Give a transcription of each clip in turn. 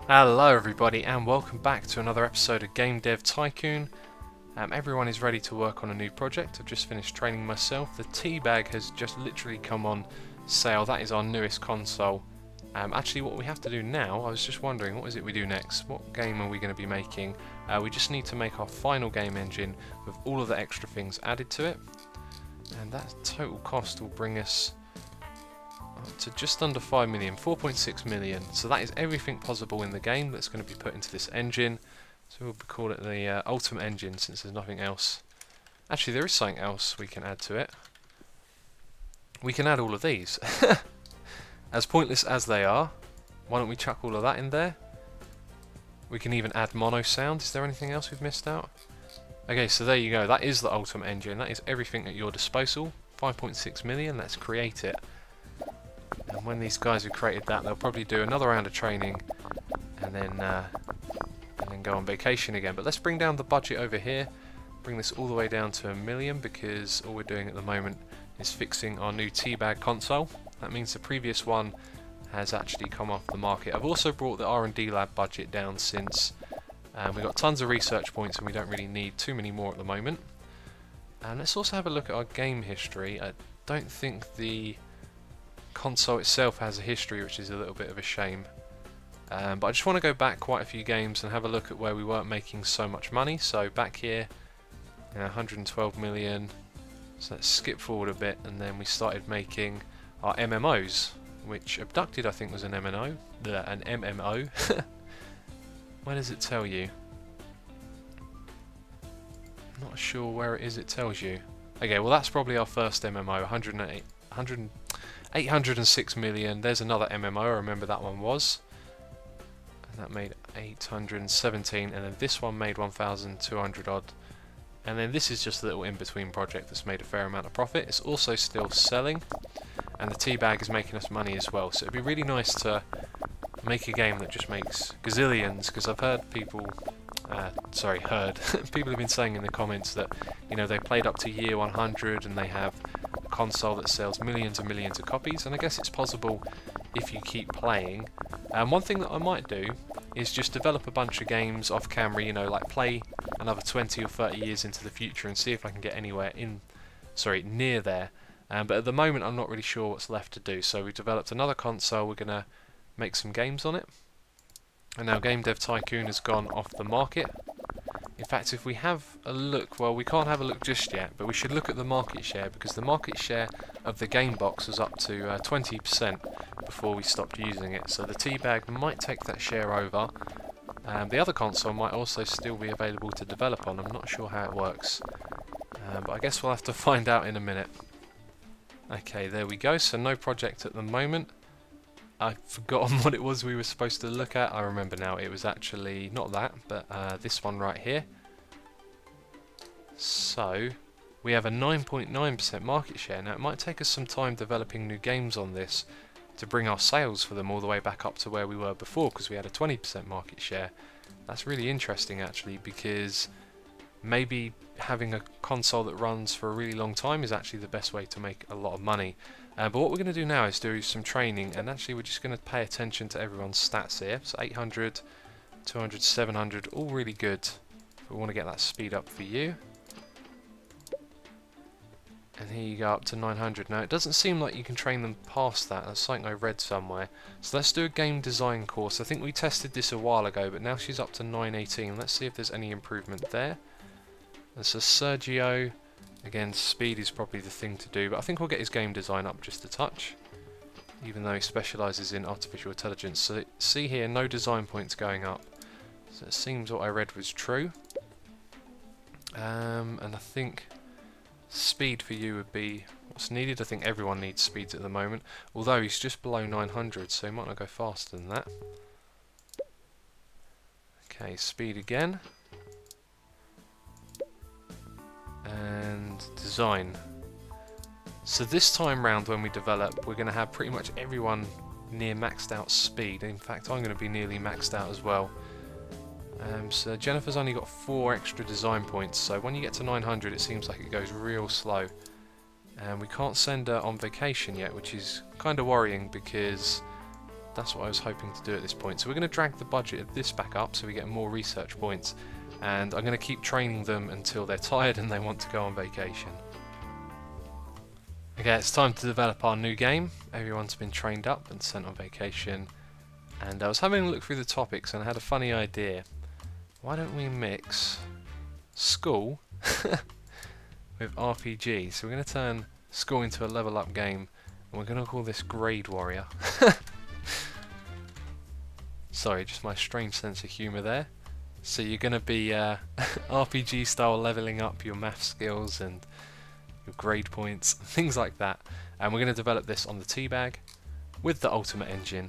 Hello everybody and welcome back to another episode of Game Dev Tycoon. Everyone is ready to work on a new project. I've just finished training myself. The Teabag has just literally come on sale. That is our newest console. Actually what we have to do now, I was just wondering, what is it we do next? What game are we going to be making? We just need to make our final game engine with all of the extra things added to it. And that total cost will bring us to just under 5 million, 4.6 million. So that is everything possible in the game that's going to be put into this engine. So we'll call it the ultimate engine since there's nothing else. Actually, there is something else we can add to it. We can add all of these. As pointless as they are, why don't we chuck all of that in there? We can even add mono sound. Is there anything else we've missed out? Okay, so there you go. That is the ultimate engine. That is everything at your disposal. 5.6 million. Let's create it. And when these guys have created that, they'll probably do another round of training and then go on vacation again. But let's bring down the budget over here, bring this all the way down to 1 million, because all we're doing at the moment is fixing our new Teabag console. That means the previous one has actually come off the market. I've also brought the R&D lab budget down since we've got tons of research points and we don't really need too many more at the moment. And let's also have a look at our game history. I don't think the console itself has a history, which is a little bit of a shame. But I just want to go back quite a few games and have a look at where we weren't making so much money. So back here, 112 million. So let's skip forward a bit, and then we started making our MMOs, which Abducted I think was an MMO. An MMO. Where does it tell you? I'm not sure where it is. It tells you. Okay, well that's probably our first MMO. 806 million. There's another MMO. I remember that one was. And that made 817, and then this one made 1,200 odd. And then this is just a little in-between project that's made a fair amount of profit. It's also still selling, and the Teabag is making us money as well. So it'd be really nice to make a game that just makes gazillions, because I've heard people, people have been saying in the comments that, you know, they played up to year 100 and they have a console that sells millions and millions of copies, and I guess it's possible if you keep playing. One thing that I might do is just develop a bunch of games off camera, you know, like play another 20 or 30 years into the future and see if I can get anywhere near there. But at the moment I'm not really sure what's left to do. So we've developed another console, we're going to make some games on it. And now Game Dev Tycoon has gone off the market. In fact, if we have a look, well, we can't have a look just yet, but we should look at the market share, because the market share of the game box was up to 20% before we stopped using it. So the Teabag might take that share over. The other console might also still be available to develop on. I'm not sure how it works, but I guess we'll have to find out in a minute. Okay, there we go. So no project at the moment. I've forgotten what it was we were supposed to look at. I remember now, it was actually not that, but this one right here. So we have a 9.9% market share. Now it might take us some time developing new games on this to bring our sales for them all the way back up to where we were before, because we had a 20% market share. That's really interesting actually, because maybe having a console that runs for a really long time is actually the best way to make a lot of money. But what we're going to do now is do some training, and actually we're just going to pay attention to everyone's stats here. So 800, 200, 700, all really good. We want to get that speed up for you. And here you go up to 900. Now it doesn't seem like you can train them past that. That's something I read somewhere. So let's do a game design course. I think we tested this a while ago, but now she's up to 918. Let's see if there's any improvement there. And so Sergio, again, speed is probably the thing to do, but I think we'll get his game design up just a touch, even though he specialises in artificial intelligence. So see here, no design points going up. So it seems what I read was true. And I think speed for you would be what's needed. I think everyone needs speeds at the moment, although he's just below 900, so he might not go faster than that. Okay, speed again. And design. So this time round when we develop, we're going to have pretty much everyone near maxed out speed. In fact, I'm going to be nearly maxed out as well. So Jennifer's only got 4 extra design points, so when you get to 900 it seems like it goes real slow. And we can't send her on vacation yet, which is kind of worrying, because That's what I was hoping to do at this point. So we're going to drag the budget of this back up so we get more research points, and I'm going to keep training them until they're tired and they want to go on vacation. Okay, it's time to develop our new game. Everyone's been trained up and sent on vacation, and I was having a look through the topics and I had a funny idea. Why don't we mix school with RPG? So we're going to turn school into a level up game, and we're going to call this Grade Warrior. Sorry, just my strange sense of humour there. So you're going to be RPG style levelling up your math skills and your grade points, things like that. And we're going to develop this on the Teabag with the Ultimate Engine.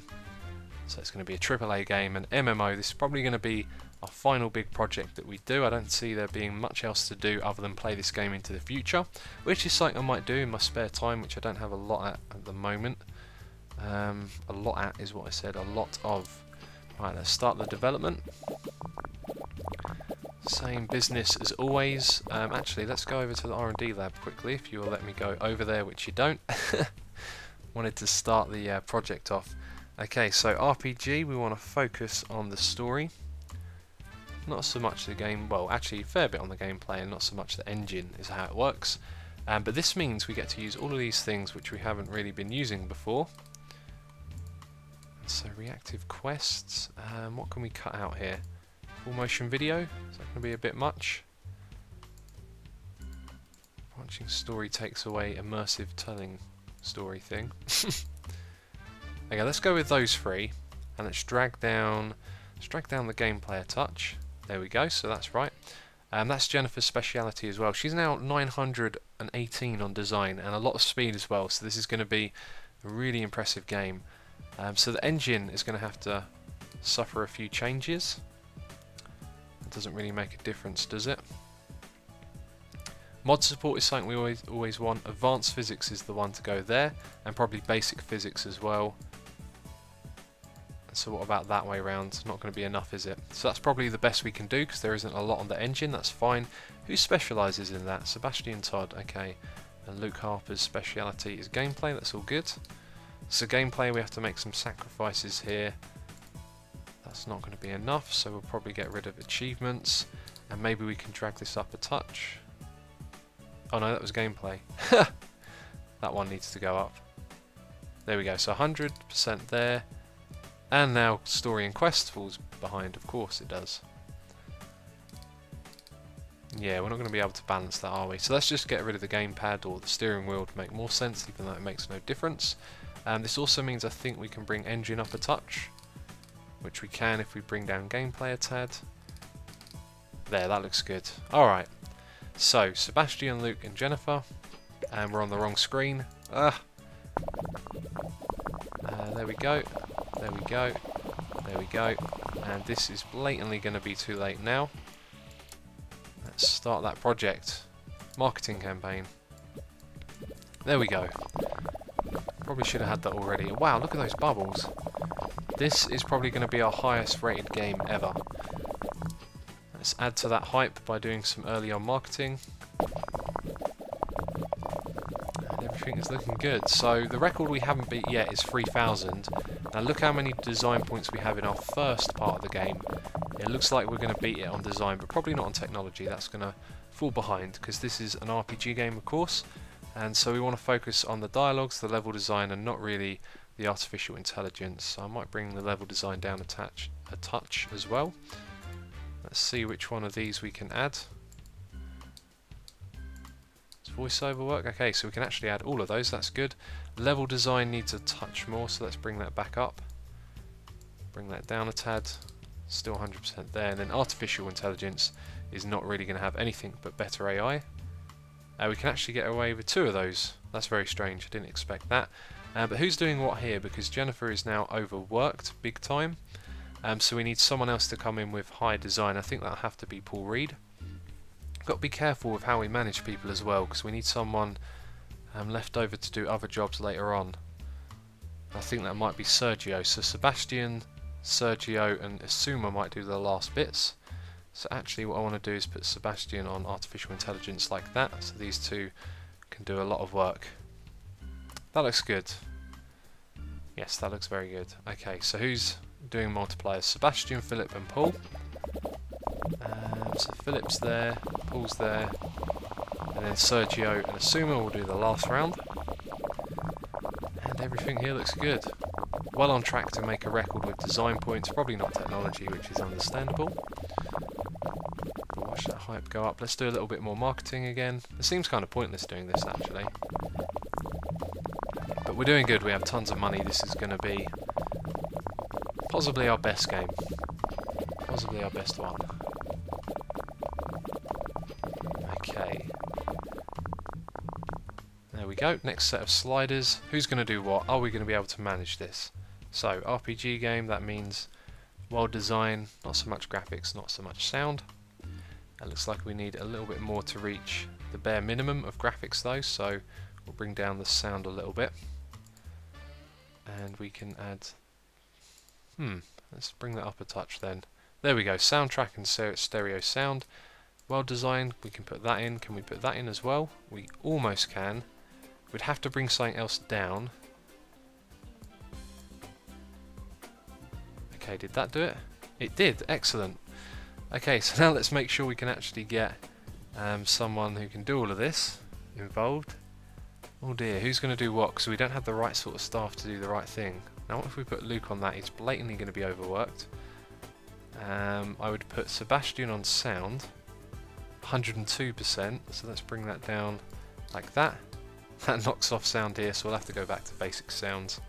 So it's going to be a AAA game, an MMO. This is probably going to be our final big project that we do. I don't see there being much else to do other than play this game into the future, which is something I might do in my spare time, which I don't have a lot at the moment. A lot at is what I said, a lot of. Right, let's start the development. Same business as always. Actually, let's go over to the R&D lab quickly, if you will let me go over there, which you don't. Wanted to start the project off. Okay, so RPG, we want to focus on the story. Not so much the game, well, actually a fair bit on the gameplay, and not so much the engine is how it works. But this means we get to use all of these things which we haven't really been using before. So reactive quests, what can we cut out here? Full motion video, is that going to be a bit much? Watching story takes away immersive telling story thing. Okay, let's go with those three, and let's drag down the gameplay a touch. There we go, so that's right. That's Jennifer's speciality as well. She's now 918 on design and a lot of speed as well, so this is going to be a really impressive game. So the engine is going to have to suffer a few changes. It doesn't really make a difference, does it? Mod support is something we always want. Advanced physics is the one to go there, and probably basic physics as well. So what about that way around? Not going to be enough, is it? So that's probably the best we can do, because there isn't a lot on the engine. That's fine. Who specialises in that? Sebastian Todd, okay. And Luke Harper's speciality is gameplay. That's all good. So gameplay, we have to make some sacrifices here. That's not going to be enough, so we'll probably get rid of achievements, and maybe we can drag this up a touch. Oh no, that was gameplay. That one needs to go up. There we go, so 100% there. And now story and quest falls behind, of course it does. Yeah, we're not going to be able to balance that, are we? So let's just get rid of the gamepad or the steering wheel to make more sense, even though it makes no difference. This also means I think we can bring engine up a touch, which we can if we bring down gameplay a tad. There, that looks good. Alright, so Sebastian, Luke and Jennifer, and we're on the wrong screen. There we go, there we go, there we go, and this is blatantly going to be too late now. Let's start that project. Marketing campaign. There we go. Probably should have had that already. Wow, look at those bubbles. This is probably going to be our highest rated game ever. Let's add to that hype by doing some early on marketing. And everything is looking good. So the record we haven't beat yet is 3,000. Now look how many design points we have in our first part of the game. It looks like we're going to beat it on design, but probably not on technology. That's going to fall behind, because this is an RPG game, of course. And so we want to focus on the dialogues, the level design, and not really the artificial intelligence. So I might bring the level design down a touch as well. Let's see which one of these we can add. Does voiceover work? Okay, so we can actually add all of those, that's good. Level design needs a touch more, so let's bring that back up. Bring that down a tad. Still 100% there. And then artificial intelligence is not really going to have anything but better AI. We can actually get away with 2 of those. That's very strange, I didn't expect that. But who's doing what here? Because Jennifer is now overworked big time. So we need someone else to come in with high design. I think that'll have to be Paul Reed. Got to be careful with how we manage people as well, because we need someone left over to do other jobs later on. I think that might be Sergio. So Sebastian, Sergio and Asuma might do the last bits. So actually what I want to do is put Sebastian on artificial intelligence like that, so these two can do a lot of work. That looks good. Yes, that looks very good. Okay, so who's doing multipliers? Sebastian, Philip and Paul. So Philip's there, Paul's there, and then Sergio and Asuma will do the last round. And everything here looks good. Well on track to make a record with design points, probably not technology, which is understandable. But watch that hype go up. Let's do a little bit more marketing again. It seems kind of pointless doing this actually. But we're doing good, we have tons of money. This is going to be possibly our best game. Possibly our best one. Okay. There we go, next set of sliders. Who's going to do what? Are we going to be able to manage this? So, RPG game, that means world design, not so much graphics, not so much sound. It looks like we need a little bit more to reach the bare minimum of graphics though, so we'll bring down the sound a little bit. And we can add... let's bring that up a touch then. There we go, soundtrack and stereo sound. World design, we can put that in. Can we put that in as well? We almost can. We'd have to bring something else down. Okay, did that do it? It did, excellent. Okay, so now let's make sure we can actually get someone who can do all of this involved. Oh dear, who's going to do what? Because we don't have the right sort of staff to do the right thing. Now what if we put Luke on that? He's blatantly going to be overworked. I would put Sebastian on sound. 102%, so let's bring that down like that. That knocks off sound here, so we'll have to go back to basic sounds.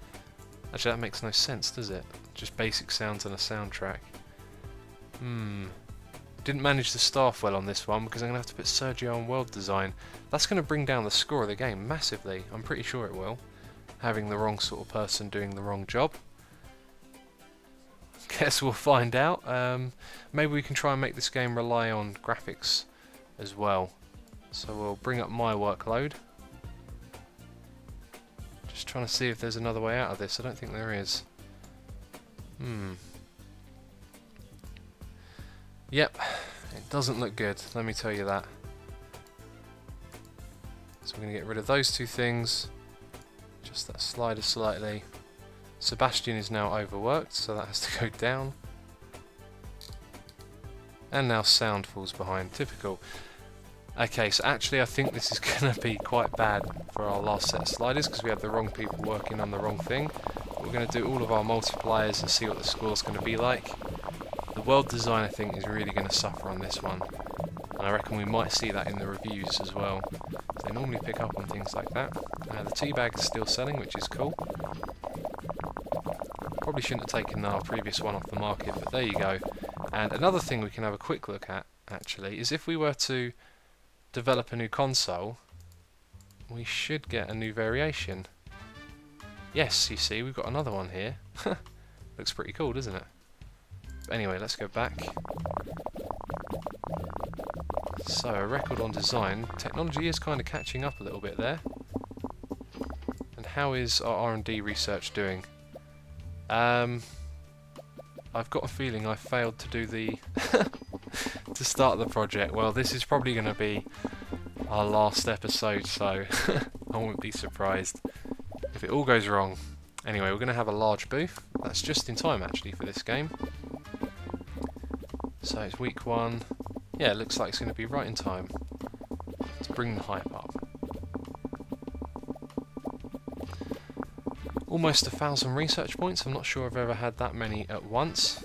Actually, that makes no sense, does it? Just basic sounds and a soundtrack. Didn't manage the staff well on this one because I'm going to have to put Sergio on world design. That's going to bring down the score of the game massively. I'm pretty sure it will. Having the wrong sort of person doing the wrong job. Guess we'll find out. Maybe we can try and make this game rely on graphics as well. So we'll bring up my workload. Just trying to see if there's another way out of this. I don't think there is. Yep, it doesn't look good, let me tell you that. So we're going to get rid of those two things. Just that slider slightly. Sebastian is now overworked, so that has to go down. And now sound falls behind, typical. Okay, so actually I think this is going to be quite bad for our last set of sliders because we have the wrong people working on the wrong thing. We're going to do all of our multipliers and see what the score's going to be like. The world design I think is really going to suffer on this one. And I reckon we might see that in the reviews as well. So they normally pick up on things like that. The tea bag is still selling, which is cool. Probably shouldn't have taken our previous one off the market, but there you go. And another thing we can have a quick look at, actually, is if we were to develop a new console, we should get a new variation. Yes, you see, we've got another one here. Looks pretty cool, doesn't it? But anyway, let's go back. So, a record on design. Technology is kind of catching up a little bit there. And how is our R&D research doing? I've got a feeling I failed to do the... to start the project. Well, this is probably going to be our last episode, so I won't be surprised if it all goes wrong. Anyway, we're going to have a large booth. That's just in time, actually, for this game. So it's week 1. Yeah, it looks like it's going to be right in time to bring the hype up. Almost 1,000 research points. I'm not sure I've ever had that many at once.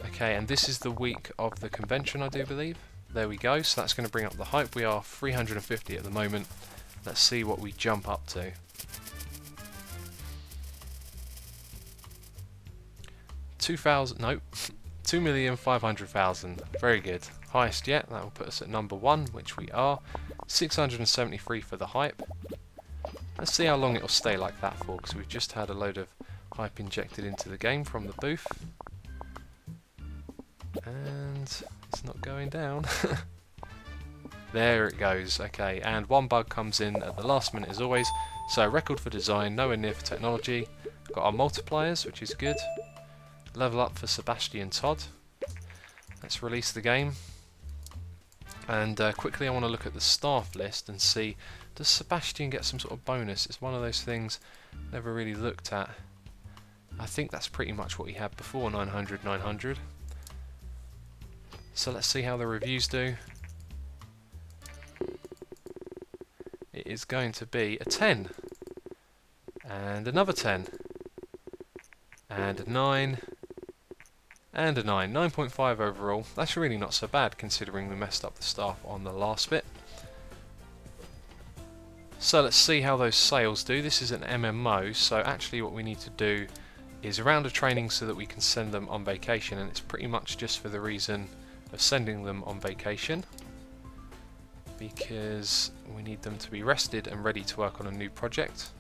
Okay, and this is the week of the convention, I do believe. There we go, so that's going to bring up the hype. We are 350 at the moment. Let's see what we jump up to. 2,000, nope, 2,500,000. Very good. Highest yet, that will put us at number 1, which we are. 673 for the hype. Let's see how long it will stay like that for, because we've just had a load of hype injected into the game from the booth. And it's not going down. There it goes. Okay, and one bug comes in at the last minute as always. So record for design, nowhere near for technology. Got our multipliers, which is good. Level up for Sebastian Todd. Let's release the game. And quickly I want to look at the staff list and see, does Sebastian get some sort of bonus? It's one of those things never really looked at. I think that's pretty much what he had before, 900, 900. So let's see how the reviews do. It is going to be a 10. And another 10. And a 9. And a 9. 9.5 overall. That's really not so bad considering we messed up the staff on the last bit. So let's see how those sales do. This is an MMO, so actually what we need to do is a round of training so that we can send them on vacation, and it's pretty much just for the reason of sending them on vacation, because we need them to be rested and ready to work on a new project.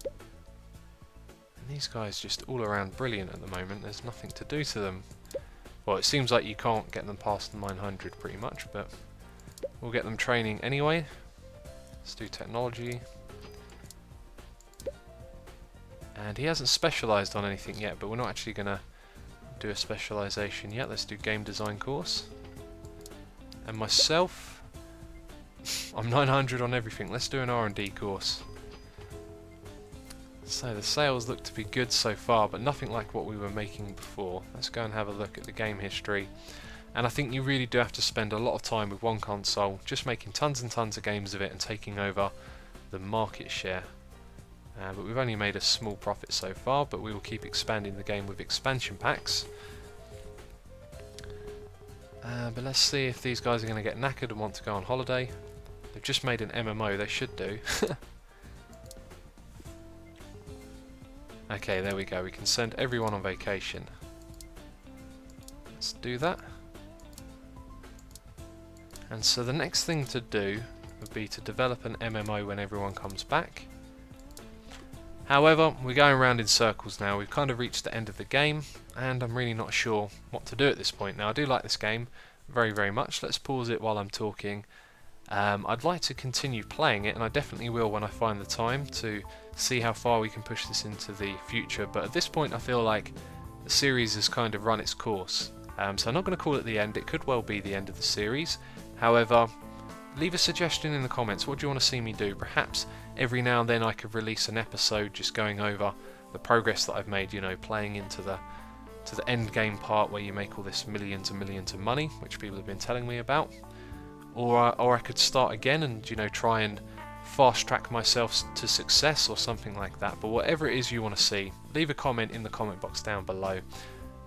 And these guys just all around brilliant at the moment. There's nothing to do to them. Well, it seems like you can't get them past the 900 pretty much, but we'll get them training anyway. Let's do technology. And he hasn't specialised on anything yet, but we're not actually going to do a specialisation yet. Let's do game design course. And myself, I'm 900 on everything. Let's do an R&D course. So the sales look to be good so far, but nothing like what we were making before. Let's go and have a look at the game history. And I think you really do have to spend a lot of time with one console, just making tons and tons of games of it and taking over the market share. But we've only made a small profit so far, but we will keep expanding the game with expansion packs. But let's see if these guys are going to get knackered and want to go on holiday. They've just made an MMO, they should do. Okay, there we go, we can send everyone on vacation. Let's do that. And so the next thing to do would be to develop an MMO when everyone comes back. However, we're going around in circles now. We've kind of reached the end of the game, and I'm really not sure what to do at this point. Now, I do like this game very, very much. Let's pause it while I'm talking. I'd like to continue playing it, and I definitely will when I find the time to see how far we can push this into the future. But at this point, I feel like the series has kind of run its course. So I'm not going to call it the end. It could well be the end of the series. However, leave a suggestion in the comments. What do you want to see me do? Perhaps every now and then I could release an episode just going over the progress that I've made, you know, playing into the end game part where you make all this millions and millions of money, which people have been telling me about. Or I could start again and, you know, try and fast track myself to success or something like that. But whatever it is you want to see, leave a comment in the comment box down below.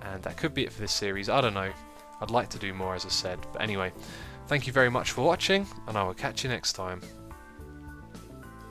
And that could be it for this series. I don't know. I'd like to do more, as I said. But anyway, thank you very much for watching, and I will catch you next time.